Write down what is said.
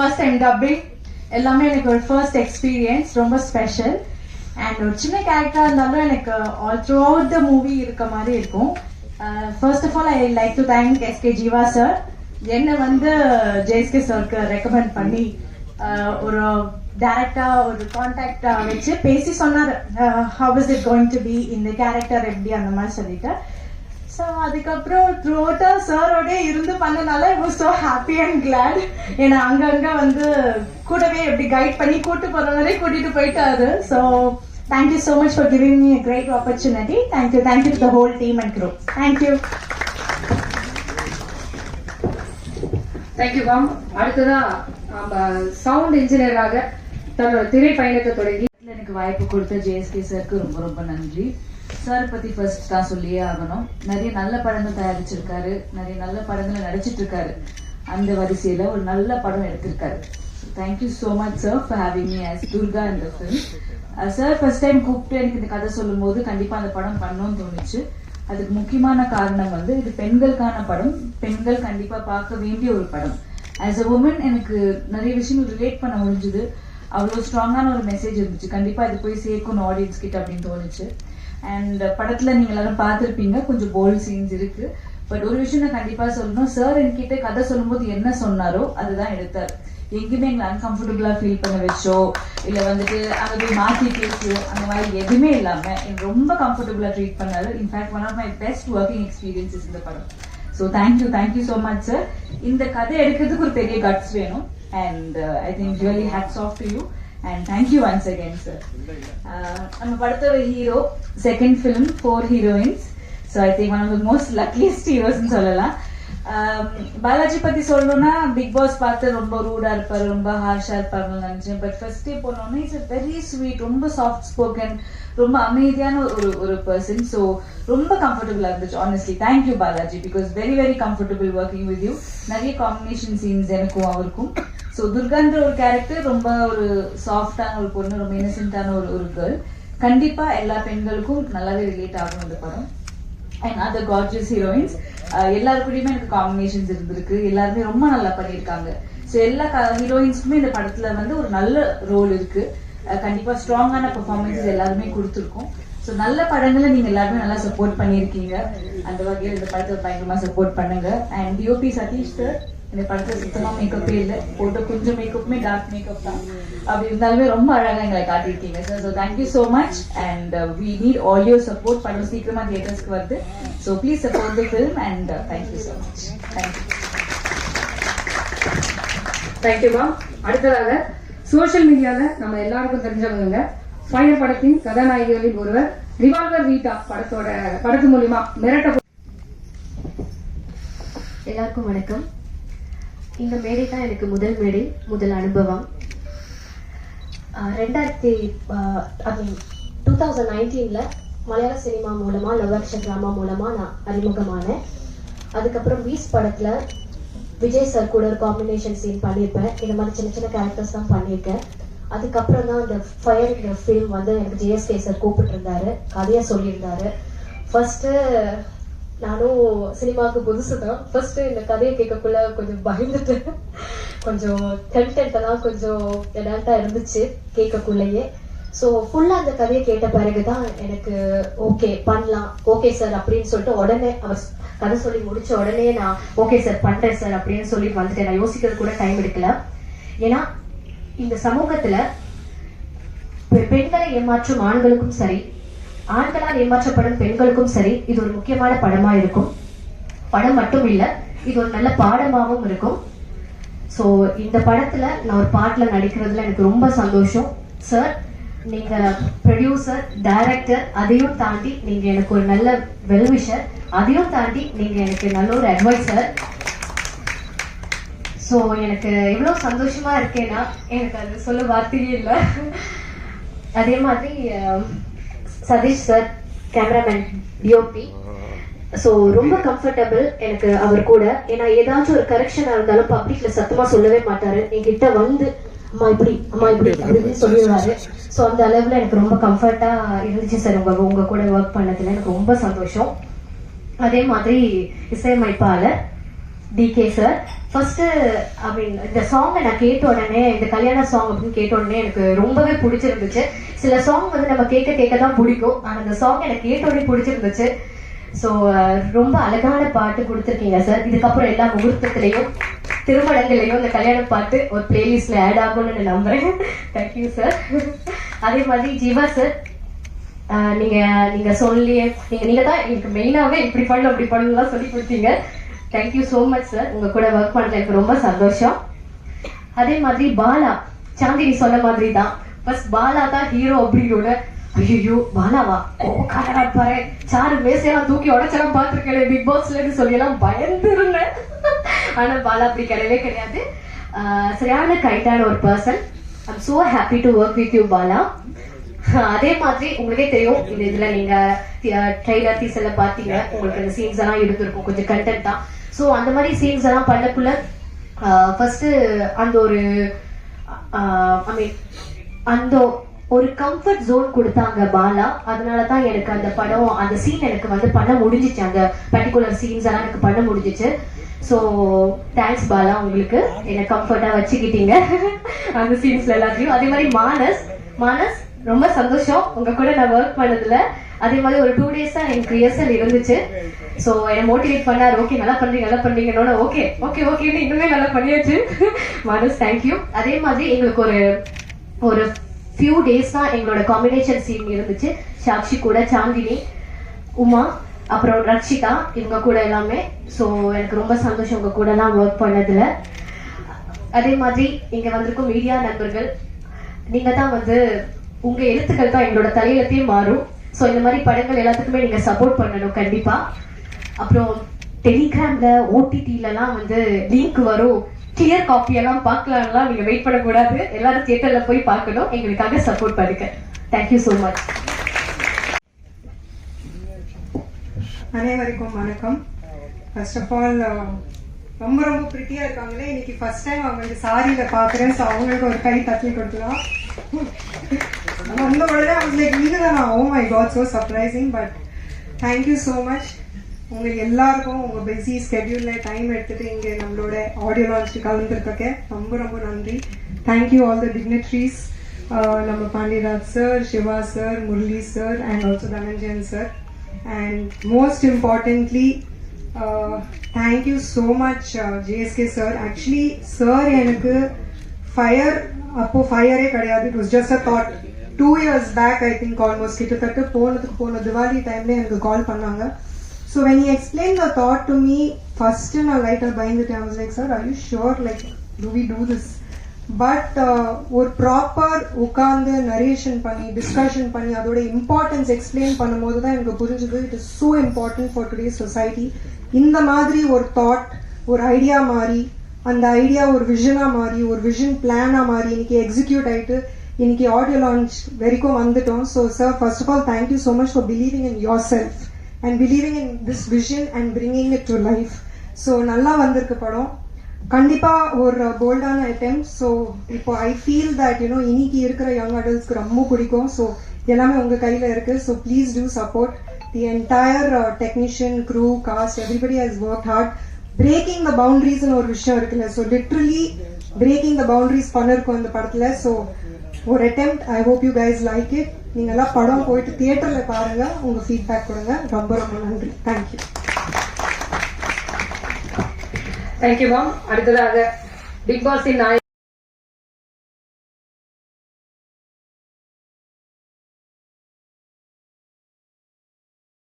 First time dubbing எல்லாமே எனக்கு ஒரு ஃபர்ஸ்ட் எக்ஸ்பீரியன்ஸ், ரொம்ப ஸ்பெஷல். அண்ட் ஒரு சின்ன கேரக்டரா இருந்தாலும் எனக்கு all throughout the movie இருக்க மாதிரி இருக்கும். First of all I like to thank SK Jeeva sir. என்னை வந்து ஜேஎஸ்கே சாருக்கு ரெக்கமெண்ட் பண்ணி ஒரு டைரக்டா ஒரு கான்டாக்டா வச்சு பேசி சொன்னார், how is it going to be, இந்த கேரக்டர் எப்படி அந்த மாதிரி சொல்லிட்டு. ஸோ அதுக்கப்புறம் த்ரூ அவுட்டா சாரோட இருந்து பண்ணனால I was so happy and glad. ஏன்னா அங்கங்க வந்து கூடவே எப்படி கைட் பண்ணி கூட்டு போறவங்களே கூட்டிட்டு போயிட்டாரு. So thank you so much for giving me a great opportunity. Thank you to the whole team and crew. Thank you. Thank you ma'am. அடுத்ததா நம்ம சவுண்ட் இன்ஜினியராக தன்னோட திரை பயணத்தை தொடங்கி எனக்கு வாய்ப்பு கொடுத்த ஜேஎஸ்கே சாருக்கு ரொம்ப ரொம்ப நன்றி. சார் பத்தி ஃபர்ஸ்ட் தான் சொல்லியே ஆகணும். நிறைய நல்ல படங்கள் தயாரிச்சிருக்காரு, நிறைய நல்ல படங்களை நடிச்சிட்டு இருக்காரு. அந்த வரிசையில ஒரு நல்ல படம் எடுத்திருக்காரு. Thank you so much sir for having me as Durga இந்த ஃபிலிம். சார் ஃபர்ஸ்ட் டைம் கூப்பிட்டு எனக்கு இந்த கதை சொல்லும் போது கண்டிப்பா அந்த படம் பண்ணணும்னு தோணுச்சு. அதுக்கு முக்கியமான காரணம் வந்து இது பெண்களுக்கான படம், பெண்கள் கண்டிப்பா பார்க்க வேண்டிய ஒரு படம். ஆஸ் அ உமன் எனக்கு நிறைய விஷயங்கள் ரிலேட் பண்ண முடிஞ்சுது. அவ்வளோ ஸ்ட்ராங்கான ஒரு மெசேஜ் இருந்துச்சு. கண்டிப்பா இது போய் சேர்க்கணும் ஆடியன்ஸ் கிட்ட அப்படின்னு தோணுச்சு. அண்ட் படத்துல நீங்க எல்லாரும் பார்த்திருப்பீங்க, கொஞ்சம் போல்ட் சீன்ஸ் இருக்கு. பட் ஒரு விஷயம் நான் கண்டிப்பா சொல்லணும், சார் என்கிட்ட கதை சொல்லும்போது என்ன சொன்னாரோ அதுதான் எடுத்தார். எங்கேயுமே எங்களை அன்கம்ஃபர்டபுளா ஃபீல் பண்ண வச்சோ இல்ல வந்துட்டு அங்க போய் மாத்தி பேசியோ அந்த மாதிரி எதுவுமே இல்லாம எனக்கு ரொம்ப கம்ஃபர்டபுளா ட்ரீட் பண்ணாரு. In fact one of my best working experiences இந்த படம். So thank you so much sir. இந்த கதை எடுக்கிறதுக்கு ஒரு பெரிய கட்ஸ் வேணும். And I think really hats off to you and thank you once again sir. நம்ம படத்தோட ஹீரோ, second film 4 heroines. So I think one of the most luckiest heroes னு சொல்லலாம். பாலாஜி பத்தி சொல்லணும்னா பிக் பாஸ் பார்த்து ரொம்ப ரூடா இருப்பாரு, ரொம்ப ஹார்ஷா இருப்பாருன்னு நினைச்சேன். பட் ஃபர்ஸ்ட் டே போனோம்னா இட்ஸ் a very sweet, ரொம்ப சாஃப்ட் ஸ்போக்கன், ரொம்ப அமைதியான ஒரு பர்சன். ஸோ ரொம்ப கம்ஃபர்டபுளா இருந்துச்சு honestly. Thank you Balaji, because very very comfortable working with you. நிறைய காம்பினேஷன் சீன்ஸ் எனக்கும் அவருக்கும். ஸோ துர்கான்ற ஒரு கேரக்டர் ரொம்ப ஒரு சாஃப்டான ஒரு பொண்ணு, ரொம்ப இன்னசென்டான ஒரு கேர்ள். கண்டிப்பா எல்லா பெண்களுக்கும் நல்லாவே ரிலேட் ஆகும் இந்த படம். அண்ட் அதர் கார்ஜியஸ் ஹீரோயின்ஸ் எல்லாருக்கூடயுமே எனக்கு காம்பினேஷன்ஸ் இருந்திருக்கு. எல்லாருமே ரொம்ப நல்லா பண்ணியிருக்காங்க. ஸோ எல்லா ஹீரோயின்ஸ்க்குமே இந்த படத்துல வந்து ஒரு நல்ல ரோல் இருக்கு. கண்டிப்பா ஸ்ட்ராங்கான பெர்ஃபார்மன்ஸஸ் எல்லாருமே கொடுத்துருக்கோம். ஸோ நல்ல படங்களை நீங்க எல்லாருமே நல்லா சப்போர்ட் பண்ணியிருக்கீங்க. அந்த வகையில் இந்த படத்தை பயங்கரமா சப்போர்ட் பண்ணுங்க. அண்ட் டிஓபி சதீஷ் சார், இந்த படத்துல சுத்தமா மேக்கப்பே இல்லை, போட்ட கொஞ்சம் மேக்கப்புமே டார்க் மேக்கப் தான். அப்படி இருந்தாலுமே ரொம்ப அழகா எங்களை காட்டியிருக்கீங்க sir. So thank you so much. And we need all your support. படம் சீக்கிரமா தியேட்டர்ஸ்க்கு வருது. So please support the film and thank you so much. Thank you ma'am. அடுத்ததாக சோசியல் மீடியால நம்ம எல்லாருக்கும் தெரிஞ்சவங்க ஃபயர் படத்தின் கதாநாயகிகளில் ஒருவர் ரிவால்வர் ரீட்டா படத்து மூலியமா மிரட்ட. எல்லாருக்கும் வணக்கம். இந்த மேடை தான் எனக்கு முதல் மேடை, முதல் அனுபவம். 2019 மலையாள சினிமா மூலமா லவ் டிராமா மூலமா நான் அறிமுகமானேன். அதுக்கப்புறம் வீஸ் படத்துல விஜய் சார் கூட ஒரு காம்பினேஷன் சீன் பண்ணியிருப்பேன். இந்த மாதிரி சின்ன சின்ன கேரக்டர்ஸ் தான் பண்ணியிருக்கேன். அதுக்கப்புறம் தான் இந்த ஃபயர் ஃபிலிம் வந்து எனக்கு ஜேஎஸ்கே சார் கூப்பிட்டு இருந்தாரு, கதையா சொல்லியிருந்தாரு. ஃபர்ஸ்ட் நானும் சினிமாவுக்கு புதுசு தான். ஃபர்ஸ்ட் இந்த கதையை கேட்கக்குள்ள கொஞ்சம் பயந்துட்டு, கொஞ்சம் கண்டென்ட் எல்லாம் கொஞ்சம் எடால்ட்டா இருந்துச்சு கேட்கக்குள்ளேயே. ஸோ ஃபுல்லா அந்த கதையை கேட்ட பிறகுதான் எனக்கு ஓகே பண்ணலாம், ஓகே சார் அப்படின்னு சொல்லிட்டு உடனே அவர் கதை சொல்லி முடிச்ச உடனே நான் ஓகே சார் பண்றேன் சார் அப்படின்னு சொல்லி வந்துட்டேன். நான் யோசிக்கிறது கூட டைம் எடுக்கல. ஏன்னா இந்த சமூகத்துல பெண்களை ஏமாற்றும் ஆண்களுக்கும் சரி, ஆண்களால் ஏமாற்றப்படும் பெண்களுக்கும் சரி, இது ஒரு முக்கியமான படமா இருக்கும். படம் மட்டும் இல்ல, இது ஒரு நல்ல பாடமாகவும் இருக்கும். ஸோ இந்த படத்துல நான் ஒரு பாட்டுல நடிக்கிறதுல எனக்கு ரொம்ப சந்தோஷம். சார், நீங்க ப்ரொடியூசர், டைரக்டர், அதையும் தாண்டி நீங்க எனக்கு ஒரு நல்ல வெல்விஷர், அதையும் தாண்டி நீங்க எனக்கு நல்ல ஒரு அட்வைசர். ஸோ எனக்கு எவ்வளவு சந்தோஷமா இருக்கேன்னா எனக்கு அது சொல்ல வார்த்தையே இல்லை. அதே மாதிரி Satish sir, cameraman, DOP, so ரொம்ப கம்ஃபர்டபுள் எனக்கு அவர் கூட. ஏன்னா ஏதாச்சும் ஒரு கரெக்ஷனா இருந்தாலும் பப்ளிக்ல சத்தமா சொல்லவே மாட்டாரு. என்கிட்ட வந்து அம்மா இப்படி அப்படின்னு சொல்லிடுவாரு. ஸோ அந்த அளவுல எனக்கு ரொம்ப கம்ஃபர்ட்டா இருந்துச்சு சார் உங்க கூட ஒர்க் பண்ணதுல. எனக்கு ரொம்ப சந்தோஷம். அதே மாதிரி இசையமைப்பாளர் டிகே சார். ஃபர்ஸ்ட் ஐ மீன் இந்த சாங்கை நான் கேட்ட உடனே, இந்த கல்யாண சாங் அப்படின்னு கேட்ட உடனே எனக்கு ரொம்பவே பிடிச்சிருந்துச்சு. சில சாங் வந்து நம்ம கேட்க கேட்க தான் பிடிக்கும், ஆனால் இந்த சாங் எனக்கு கேட்ட உடனே பிடிச்சிருந்துச்சு. ஸோ ரொம்ப அழகான பாட்டு கொடுத்துருக்கீங்க சார். இதுக்கப்புறம் எல்லா முகூர்த்தத்திலையும் திருமணங்கள்லையும் இந்த கல்யாண பாட்டு ஒரு பிளேலிஸ்ட்ல ஆட் ஆகும்னு நான் நம்புறேன். Thank you sir. அதே மாதிரி ஜீவா சார், நீங்க சொல்லி நீங்க தான் எனக்கு மெயினாவே இப்படி பண்ணு அப்படி பண்ணலாம் சொல்லி கொடுத்தீங்க. Thank you so much sir. உங்க கூட ஒர்க் பண்ணல எனக்கு ரொம்ப சந்தோஷம். அதே மாதிரி பாலா, சாந்தினி சொன்ன மாதிரி தான் ஃபர்ஸ்ட் பாலா தான் ஹீரோ அப்படின்னு, ஐயோ பாலாவா கோவக்காரா பாரு, சாரு மேசையெல்லாம் தூக்கி உடச்செல்லாம் பார்த்துருக்கேன் பிக் பாஸ்லன்னு சொல்லி எல்லாம் பயந்துருந்தேன். ஆனா பாலா அப்படி கிடையவே கிடையாது. சரியான கைண்டான ஒரு person. I'm so happy to work with you Bala. அதே மாதிரி உங்களுக்கே தெரியும், இதுல நீங்க ட்ரெய்லர் டீசர்ல பாத்தீங்க, உங்களுக்கு அந்த சீன்ஸ் எல்லாம் எடுத்திருக்கும் கொஞ்சம் கண்டென்ட் தான். ஸோ அந்த மாதிரி சீன்ஸ் எல்லாம் பண்ணக்குள்ள ஃபர்ஸ்ட் அந்த ஒரு ஐ மீன் அந்த ஒரு கம்ஃபர்ட் ஜோன் கொடுத்தாங்க பாலா. அதனாலதான் எனக்கு அந்த படம் அந்த சீன் எனக்கு வந்து பண்ண முடிஞ்சிச்சு, அந்த பர்டிகுலர் சீன்ஸ் எல்லாம் எனக்கு பண்ண முடிஞ்சிச்சு. ஸோ தேங்க்ஸ் பாலா, உங்களுக்கு என்னை கம்ஃபர்ட்டா வச்சுக்கிட்டீங்க அந்த சீன்ஸ்ல எல்லாத்தையும். அதே மாதிரி மானஸ் ரொம்ப சந்தோஷம் உங்க கூட நான் ஒர்க் பண்ணதுல. அதே மாதிரி ஒரு 2 days தான் எனக்கு ரிஹர்சல் இருந்துச்சு. ஸோ என்னை மோட்டிவேட் பண்ணாரு, ஓகே நல்லா பண்றீங்கன்னு. ஓகேன்னு இன்னுமே நல்லா பண்ணியாச்சு. மானஸ் தேங்க்யூ. அதே மாதிரி எங்களுக்கு ஒரு ஃபியூ டேஸ் தான் எங்களோட காம்பினேஷன் சீன் இருந்துச்சு. சாக்ஷி கூட, சாந்தினி, உமா, அப்புறம் ரக்ஷிதா, இவங்க கூட எல்லாமே. ஸோ எனக்கு ரொம்ப சந்தோஷம் உங்க கூட எல்லாம் ஒர்க் பண்ணதுல. அதே மாதிரி இங்க வந்திருக்கும் மீடியா நண்பர்கள், நீங்க தான் வந்து உங்க எழுத்துக்கள் தான் எங்களோட தலையெழுத்தையும் மாறும். ஸோ இந்த மாதிரி படங்கள் எல்லாத்துக்குமே நீங்க சப்போர்ட் பண்ணணும் கண்டிப்பா. அப்புறம் டெலிகிராம்ல ஓடிடிலலாம் வந்து லிங்க் வரும், கிளியர் காப்பி எல்லாம் பார்க்கலாம்லாம் நீங்க வெயிட் பண்ணக்கூடாது, எல்லாரும் தியேட்டர்ல போய் பார்க்கணும், எங்களுக்காக சப்போர்ட் பண்ணுங்க. Thank you so much. அனைவருக்கும் வணக்கம். ஃபர்ஸ்ட் ஆஃப் ஆல் ரொம்ப ரொம்ப பிரிட்டியா இருக்காங்களே, இன்னைக்கு ஃபர்ஸ்ட் டைம் அவங்களுக்கு சாரியில பாக்குறேன். ஸோ அவங்களுக்கு ஒரு கை தட்டி கொடுக்கலாம். வந்த உடனே அவங்களுக்கு நீங்க தான், oh my god so surprising. But thank you so much. உங்களுக்கு எல்லாருக்கும் உங்க பிஸி ஸ்கெடியூல்ல டைம் எடுத்துட்டு இங்க நம்மளோட ஆடியோ லான்ச்சுக்கு கலந்துருக்க ரொம்ப ரொம்ப நன்றி. தேங்க்யூ ஆல் த டிக்னிட்ரிஸ், நம்ம Pandiraj sir, Siva sir, Murali sir and also Dhananjayan sir. And most importantly, thank you so much JSK sir. Actually sir எனக்கு fire அப்போ ஃபயரே கிடையாது, it was just a thought. 2 years back I think almost கிட்டத்தட்ட போன திவாலி டைம்ல எனக்கு கால் பண்ணாங்க. So when he explained the thought to me, first நான் லைட்டா பயந்துட்டேன். I was like, sir are you sure, like do we do this? But ஒரு proper உட்கார்ந்து நரேஷன் பண்ணி டிஸ்கஷன் பண்ணி அதோட இம்பார்ட்டன்ஸ் எக்ஸ்பிளைன் பண்ணும்போது தான் எனக்கு புரிஞ்சுது, it is so important for today's society. இந்த மாதிரி ஒரு தாட், ஒரு ஐடியா மாறி, அந்த ஐடியா ஒரு விஷனா மாறி, ஒரு விஷன் பிளானா மாறி இன்னைக்கு எக்ஸிக்யூட் ஆயிட்டு இன்னைக்கு ஆடியோ லான்ச் வரைக்கும் வந்துட்டோம். So sir first of all thank you so much for believing in yourself and believing in this vision and bringing it to life. So நல்லா வந்திருக்கு படம், கண்டிப்பா ஒரு போல்டான அட்டெம்ப்ட். ஸோ இப்போ ஐ ஃபீல் தட் யூனோ இன்னைக்கு இருக்கிற யங் அடல்ட்ஸ்க்கு ரொம்ப பிடிக்கும். ஸோ எல்லாமே உங்க கையில இருக்கு. So please do support the entire technician, crew, cast, everybody has work hard. Breaking the பவுண்டரிஸ்னு ஒரு விஷயம் இருக்குல்ல, so literally breaking the boundaries பண்ணிருக்கோம் இந்த படத்துல. ஸோ ஒரு attempt, I hope you guys like it. நீங்க எல்லாம் படம் போயிட்டு தியேட்டர்ல பாருங்க, உங்க ஃபீட்பேக் கொடுங்க. ரொம்ப ரொம்ப நன்றி. தேங்க்யூ. Thank you ma'am. அடுத்ததாக பிக் பாஸின்